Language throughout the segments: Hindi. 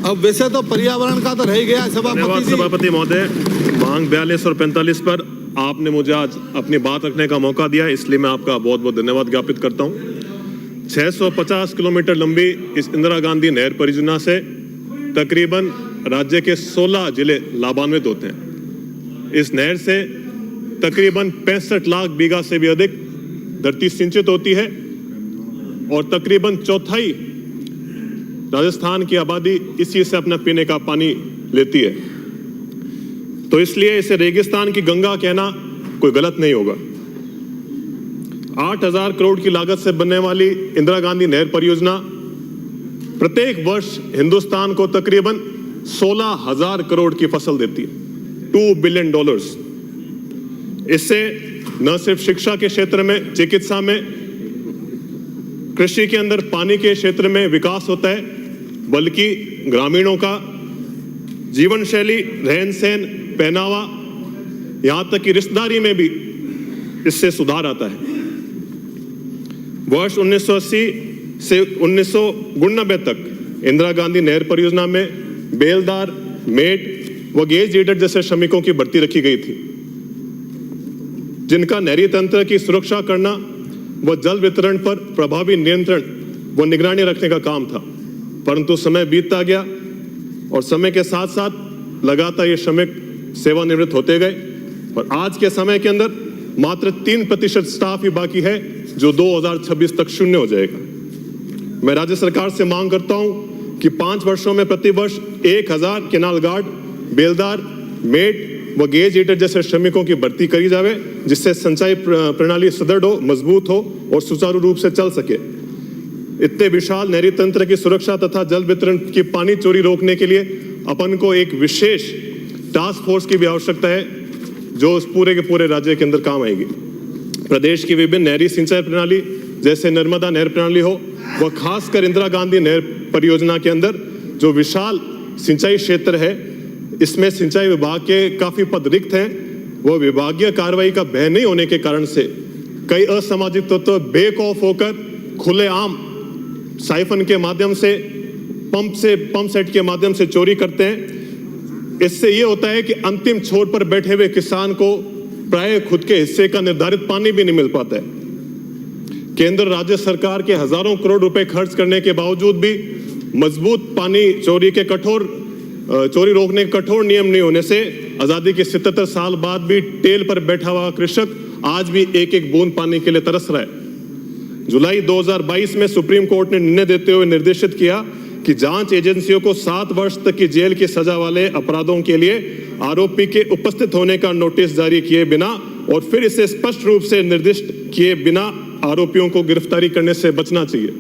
अब वैसे तो पर्यावरण का तो रह गया धन्यवाद सभापति महोदय। मांग 42 और 45 पर आपने मुझे आज अपनी बात रखने का मौका दिया, इसलिए मैं आपका बहुत बहुत धन्यवाद ज्ञापित करता हूं। 650 किलोमीटर लंबी इस इंदिरा गांधी नहर परियोजना से तकरीबन राज्य के 16 जिले लाभान्वित होते हैं। इस नहर से तकरीबन 65 लाख बीघा से भी अधिक धरती सिंचित होती है और तकरीबन चौथाई राजस्थान की आबादी इसी से अपना पीने का पानी लेती है। तो इसलिए इसे रेगिस्तान की गंगा कहना कोई गलत नहीं होगा। 8,000 करोड़ की लागत से बनने वाली इंदिरा गांधी नहर परियोजना प्रत्येक वर्ष हिंदुस्तान को तकरीबन 16,000 करोड़ की फसल देती है, $2 बिलियन। इससे न सिर्फ शिक्षा के क्षेत्र में, चिकित्सा में, कृषि के अंदर पानी के क्षेत्र में विकास होता है, बल्कि ग्रामीणों का जीवन शैली, रहन सहन, पहनावा, यहां तक कि रिश्तेदारी में भी इससे सुधार आता है। वर्ष 1980 से 1999 तक इंदिरा गांधी नहर परियोजना में बेलदार, मेट व गेज रीडर जैसे श्रमिकों की भर्ती रखी गई थी, जिनका नहरी तंत्र की सुरक्षा करना व जल वितरण पर प्रभावी नियंत्रण व निगरानी रखने का काम था। परंतु समय बीतता गया और समय के साथ साथ लगातार ये श्रमिक सेवानिवृत्त होते गए और आज के समय के अंदर मात्र 3% स्टाफ ही बाकी है, जो 2026 तक शून्य हो जाएगा। मैं राज्य सरकार से मांग करता हूं कि 5 वर्षों में प्रतिवर्ष 1000 केनाल गार्ड, बेलदार, मेट व गेज रीडर जैसे श्रमिकों की भर्ती करी जावे, जिससे सिंचाई प्रणाली सुदृढ़ हो, मजबूत हो और सुचारू रूप से चल सके। इतने विशाल नहरी तंत्र की सुरक्षा तथा जल वितरण की पानी चोरी रोकने के लिए अपन को एक विशेष टास्क फोर्स की भी आवश्यकता है, जो उस पूरे के पूरे राज्य के अंदर काम आएगी। प्रदेश की विभिन्न नहरी सिंचाई प्रणाली जैसे नर्मदा नहर प्रणाली हो व खासकर इंदिरा गांधी नहर परियोजना के अंदर जो विशाल सिंचाई क्षेत्र है, इसमें सिंचाई विभाग के काफी पद रिक्त हैं। वो विभागीय कार्रवाई का भय नहीं होने के कारण से कई असामाजिक तत्व बेक ऑफ होकर खुलेआम साइफन के माध्यम से, पंप सेट के माध्यम से चोरी करते हैं। इससे ये होता है कि अंतिम छोर पर बैठे हुए किसान को प्राय खुद के हिस्से का निर्धारित पानी भी नहीं मिल पाता है। केंद्र राज्य सरकार के हजारों करोड़ रुपए खर्च करने के बावजूद भी मजबूत पानी चोरी रोकने के कठोर नियम नहीं होने से आजादी के 77 साल बाद भी टेल पर बैठा हुआ कृषक आज भी एक एक बूंद पानी के लिए तरस रहा है। जुलाई 2022 में सुप्रीम कोर्ट ने निर्णय देते हुए निर्देशित किया कि जांच एजेंसियों को 7 वर्ष तक की जेल की सजा वाले अपराधों के लिए आरोपी के उपस्थित होने का नोटिस जारी किए बिना और फिर इसे स्पष्ट रूप से निर्दिष्ट किए बिना आरोपियों को गिरफ्तारी करने से बचना चाहिए।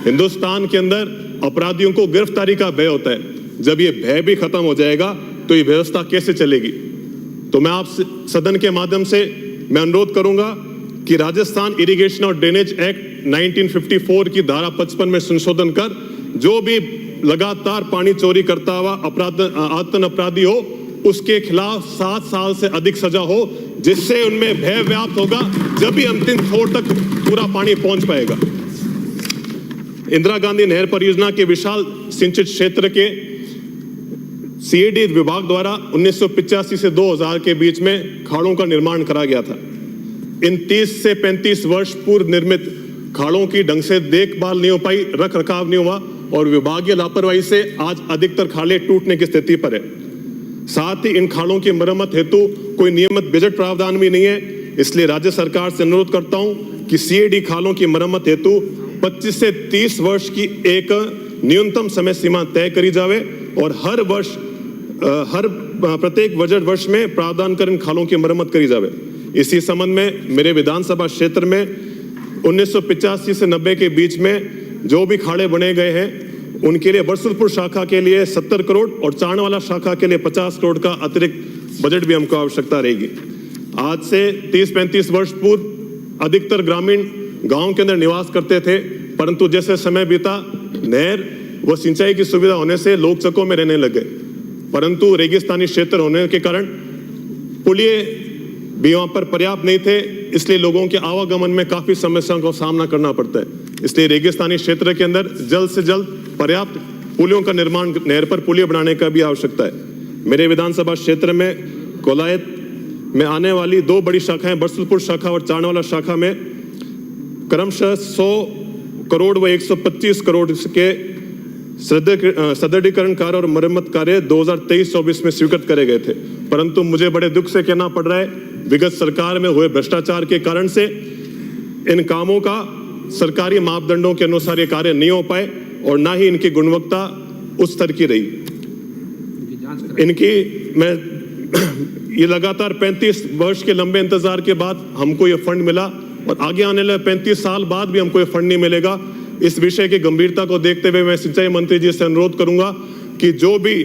हिंदुस्तान के अंदर अपराधियों को गिरफ्तारी का भय होता है। जब ये भय भी खत्म हो जाएगा तो ये व्यवस्था कैसे चलेगी? तो मैं आप सदन के माध्यम से मैं अनुरोध करूंगा कि राजस्थान इरिगेशन और ड्रेनेज एक्ट 1954 की धारा 55 में संशोधन कर जो भी लगातार पानी चोरी करता हुआ आतंक अपराधी हो, उसके खिलाफ 7 साल से अधिक सजा हो, जिससे उनमें भय व्याप्त होगा, जब भी अंतिम छोर तक पूरा पानी पहुंच पाएगा। इंदिरा गांधी नहर परियोजना के विशाल सिंचित क्षेत्र के सीएडी विभाग द्वारा 1985 से 2000 के बीच में खाड़ों का निर्माण करा गया था। इन 30 से 35 वर्ष पूर्व निर्मित खाड़ों की ढंग से देखभाल नहीं हो पाई, रख रखाव नहीं हुआ और विभागीय लापरवाही से आज अधिकतर खाड़े टूटने की स्थिति पर है। साथ ही इन खाड़ों की मरम्मत हेतु कोई नियमित बजट प्रावधान भी नहीं है। इसलिए राज्य सरकार से अनुरोध करता हूं कि सीएडी खालों की मरम्मत हेतु 25 से 30 वर्ष की एक न्यूनतम समय सीमा तय करी जावे और हर प्रत्येक बजट वर्ष में प्रावधान कर इन खालों की मरम्मत करी जावे। इसी संबंध में मेरे विधानसभा क्षेत्र में 1985 से 90 के बीच में जो भी खाड़े बने गए हैं, उनके लिए बरसुलपुर शाखा के लिए 70 करोड़ और चाणवाला शाखा के लिए 50 करोड़ का अतिरिक्त बजट भी हमको आवश्यकता रहेगी। आज से 30-35 वर्ष पूर्व अधिकतर ग्रामीण गांव के अंदर निवास करते थे, परंतु जैसे समय बीता नहर व सिंचाई की सुविधा होने से लोग चकों में रहने लगे, परंतु रेगिस्तानी क्षेत्र होने के कारण पुलिये भी वहां पर पर्याप्त नहीं थे, इसलिए लोगों के आवागमन में काफी समस्याओं का सामना करना पड़ता है। इसलिए रेगिस्तानी क्षेत्र के अंदर जल्द से जल्द पर्याप्त पुलियों का निर्माण, नहर पर पुलिया बनाने का भी आवश्यकता है। मेरे विधानसभा क्षेत्र में कोलायत में आने वाली 2 बड़ी शाखाएं, बरसुलपुर शाखा और चाणवाला शाखा में क्रमशः 100 करोड़ व 125 करोड़ के सुदृढ़ीकरण कार्य और मरम्मत कार्य 2023-24 में स्वीकृत करे गए थे, परंतु मुझे बड़े दुख से कहना पड़ रहा है, विगत सरकार में हुए भ्रष्टाचार के कारण से इन कामों का सरकारी मापदंडों के अनुसार ये कार्य नहीं हो पाए और ना ही इनकी गुणवत्ता उस स्तर की रही। ये लगातार 35 वर्ष के लंबे इंतजार के बाद हमको ये फंड मिला और आगे आने वाले 35 साल बाद भी हमको ये फंड नहीं मिलेगा। इस विषय की गंभीरता को देखते हुए मैं सिंचाई मंत्री जी से अनुरोध करूंगा कि जो भी,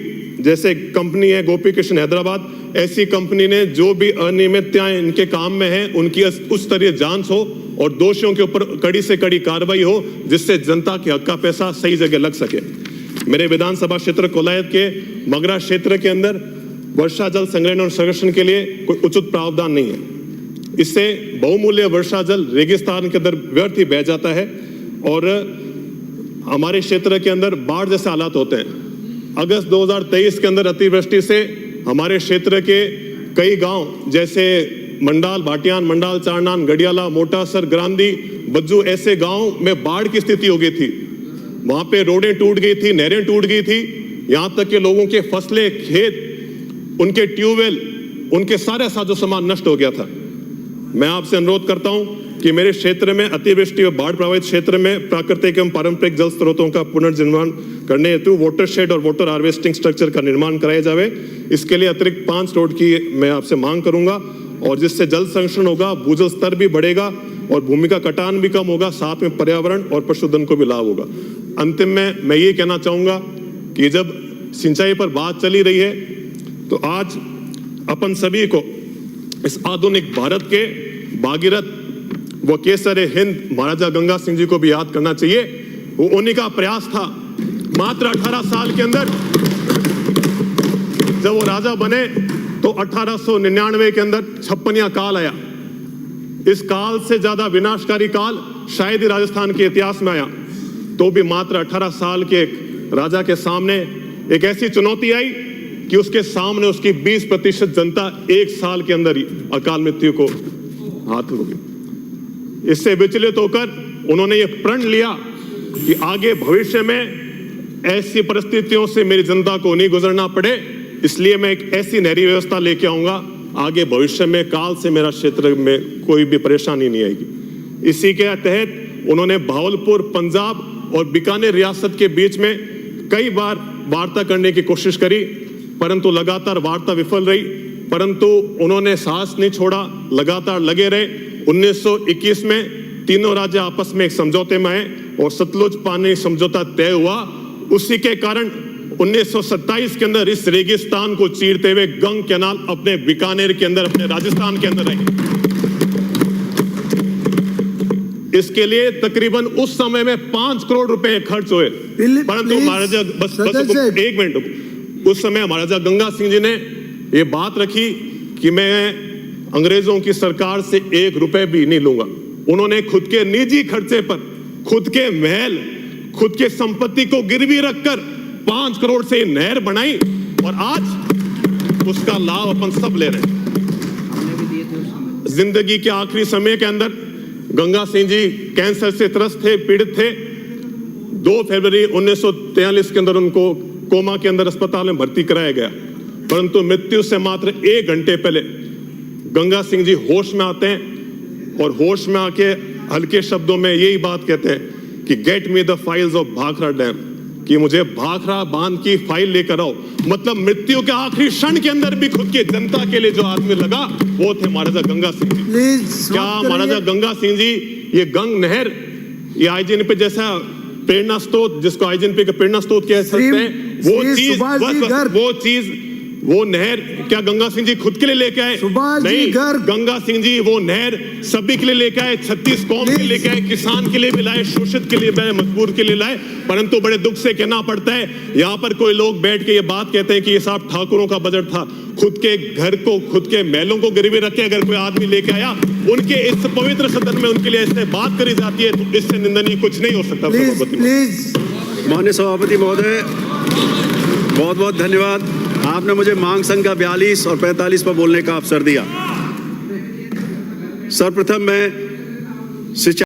जैसे कंपनी है गोपी कृष्ण हैदराबाद, ऐसी कंपनी ने जो भी अनियमितताएं इनके काम में है उनकी उस स्तरीय जांच हो और दोषियों के ऊपर कड़ी से कड़ी कार्रवाई हो, जिससे जनता के हक का पैसा सही जगह लग सके। मेरे विधानसभा क्षेत्र कोलायत के मगरा क्षेत्र के अंदर वर्षा जल संग्रहण और संरक्षण के लिए कोई उचित प्रावधान नहीं है। इससे बहुमूल्य वर्षा जल रेगिस्तान के अंदर व्यर्थ ही बह जाता है और हमारे क्षेत्र के अंदर बाढ़ जैसे हालात होते हैं। अगस्त 2023 के अंदर अतिवृष्टि से हमारे क्षेत्र के कई गांव जैसे मंडाल, भाटियान, मंडाल, चारनान, गडियाला, मोटासर, ग्रांदी, बज्जू, ऐसे गांव में बाढ़ की स्थिति हो गई थी। वहां पे रोडें टूट गई थी, नहरें टूट गई थी, यहां तक कि लोगों के फसलें, खेत, उनके ट्यूबवेल, उनके सारे साजो सामान नष्ट हो गया था। मैं आपसे अनुरोध करता हूं कि मेरे क्षेत्र में अतिवृष्टि और बाढ़ प्रभावित क्षेत्र में प्राकृतिक एवं पारंपरिक जल स्रोतों का पुनर्निर्माण करने हेतु वाटर शेड और वाटर हार्वेस्टिंग स्ट्रक्चर का निर्माण कराया जाए। इसके लिए अतिरिक्त 5 करोड़ की मैं आपसे मांग करूंगा और जिससे जल संरक्षण होगा, भूजल स्तर भी बढ़ेगा और भूमि का कटान भी कम होगा, साथ में पर्यावरण और पशुधन को भी लाभ होगा। अंतिम में मैं ये कहना चाहूंगा कि जब सिंचाई पर बात चली रही है तो आज अपन सभी को इस आधुनिक भारत के भागीरथ वो केसर हिंद महाराजा गंगा सिंह जी को भी याद करना चाहिए। वो उन्हीं का प्रयास था, मात्र 18 साल के अंदर जब वो राजा बने तो 1899 के अंदर 56वां काल आया। इस काल से ज्यादा विनाशकारी काल शायद ही राजस्थान के इतिहास में आया। तो भी मात्र 18 साल के एक राजा के सामने एक ऐसी चुनौती आई कि उसके सामने उसकी 20% जनता 1 साल के अंदर ही अकाल मृत्यु को हाथ लगी। इससे विचलित होकर उन्होंने ये प्रण लिया कि आगे भविष्य में ऐसी परिस्थितियों से मेरी जनता को नहीं गुजरना पड़े, इसलिए मैं एक ऐसी नहरी व्यवस्था लेके आऊंगा आगे भविष्य में काल से मेरा क्षेत्र में कोई भी परेशानी नहीं आएगी। इसी के तहत उन्होंने भावलपुर, पंजाब और बीकानेर रियासत के बीच में कई बार वार्ता करने की कोशिश करी, परंतु लगातार वार्ता विफल रही। परंतु उन्होंने साहस नहीं छोड़ा, लगातार लगे रहे। 1921 में तीनों राज्य आपस में एक समझौते में आए और सतलुज पानी समझौता तय हुआ। उसी के कारण 1927 के अंदर इस रेगिस्तान को चीरते हुए गंग कैनाल अपने बीकानेर के अंदर, अपने राजस्थान के अंदर आई। इसके लिए तकरीबन उस समय में 5 करोड़ रुपए खर्च हुए, परंतु महाराजा बस 1 मिनट, उस समय महाराजा गंगा सिंह जी ने ये बात रखी कि मैं अंग्रेजों की सरकार से 1 रुपए भी नहीं लूंगा। उन्होंने खुद के निजी खर्चे पर, खुद के महल, खुद के संपत्ति को गिरवी रखकर 5 करोड़ से नहर बनाई और आज उसका लाभ अपन सब ले रहे हैं। जिंदगी के आखिरी समय के अंदर गंगा सिंह जी कैंसर से त्रस्त थे, पीड़ित थे। 2 फरवरी 1943 के अंदर उनको कोमा के अंदर अस्पताल में भर्ती कराया गया, परंतु मृत्यु से मात्र 1 घंटे पहले गंगा सिंह जी होश में आते हैं और होश में आके हल्के शब्दों में यही बात कहते हैं कि get me the files of Bhakra dam, कि मुझे भाखड़ा बांध की फाइल लेकर आओ। मतलब मृत्यु के आखिरी क्षण के अंदर भी खुद की जनता के लिए जो आदमी लगा वो थे महाराजा गंगा सिंह जी। क्या महाराजा गंगा सिंह जी ये गंग नहर, ये आईजीएनपी जैसा प्रेरणा स्रोत, जिसको आईजीएनपी का प्रेरणा स्रोत कह सकते हैं, वो चीज वो नहर क्या गंगा सिंह जी खुद के लिए लेके आए? नहीं, गंगा सिंह जी वो नहर सभी के लिए लेके आए, 36 कौम के लिए लेके आए, किसान के लिए भी लाए, शोषित के लिए लाए, मजबूर के लिए लाए। परंतु बड़े दुख से कहना पड़ता है, यहाँ पर कोई लोग बैठ के ये बात कहते हैं कि ये साहब ठाकुरों का बजट था। खुद के घर को, खुद के महलों को गिरवी रख के अगर कोई आदमी लेके आया, उनके इस पवित्र सदन में उनके लिए ऐसे बात करी जाती है, तो इससे निंदनीय कुछ नहीं हो सकता। माननीय सभापति महोदय, बहुत बहुत धन्यवाद। आपने मुझे मांग संघ का 42 और 45 पर बोलने का अवसर दिया। सर्वप्रथम मैं सिंचाई